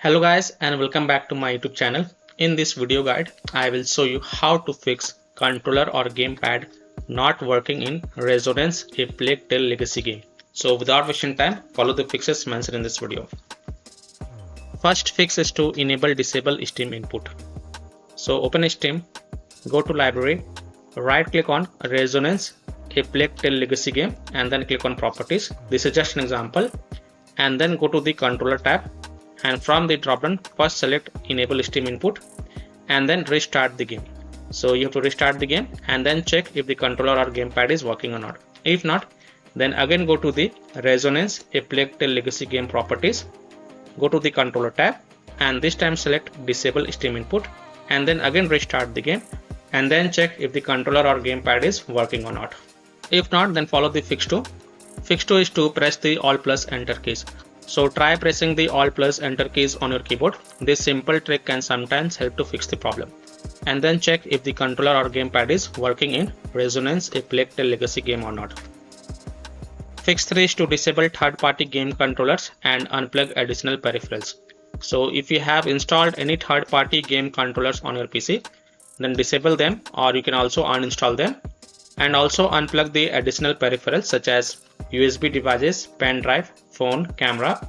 Hello guys and welcome back to my YouTube channel. In this video guide, I will show you how to fix controller or gamepad not working in Resonance, a Plague Tale Legacy game. So without wasting time, follow the fixes mentioned in this video. First fix is to enable disable Steam input. So open Steam, go to library, right click on Resonance, a Plague Tale Legacy game and then click on properties. This is just an example, and then go to the controller tab. And from the dropdown, first select enable Steam input and then restart the game. So you have to restart the game and then check if the controller or gamepad is working or not. If not, then again go to the Resonance, a Plague Tale Legacy game properties. Go to the controller tab and this time select disable Steam input and then again restart the game and then check if the controller or gamepad is working or not. If not, then follow the fix 2. Fix 2 is to press the Alt plus Enter keys. So try pressing the Alt plus Enter keys on your keyboard. This simple trick can sometimes help to fix the problem. And then check if the controller or gamepad is working in Resonance, a Plague Tale Legacy game or not. Fix 3 is to disable third-party game controllers and unplug additional peripherals. So if you have installed any third-party game controllers on your PC, then disable them, or you can also uninstall them. And also unplug the additional peripherals such as USB devices, pen drive, phone, camera,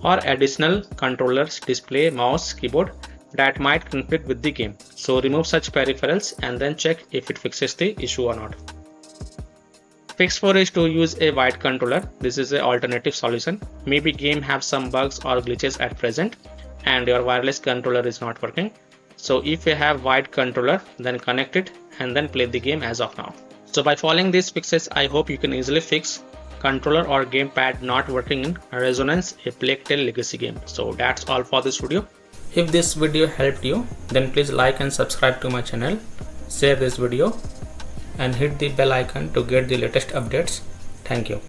or additional controllers, display, mouse, keyboard that might conflict with the game. So remove such peripherals and then check if it fixes the issue or not. Fix 4 is to use a wired controller. This is an alternative solution. Maybe game have some bugs or glitches at present and your wireless controller is not working. So if you have wired controller, then connect it and then play the game as of now. So by following these fixes, I hope you can easily fix controller or gamepad not working in Resonance, a Plague Tale Legacy game. So that's all for this video. If this video helped you, then please like and subscribe to my channel, share this video and hit the bell icon to get the latest updates. Thank you.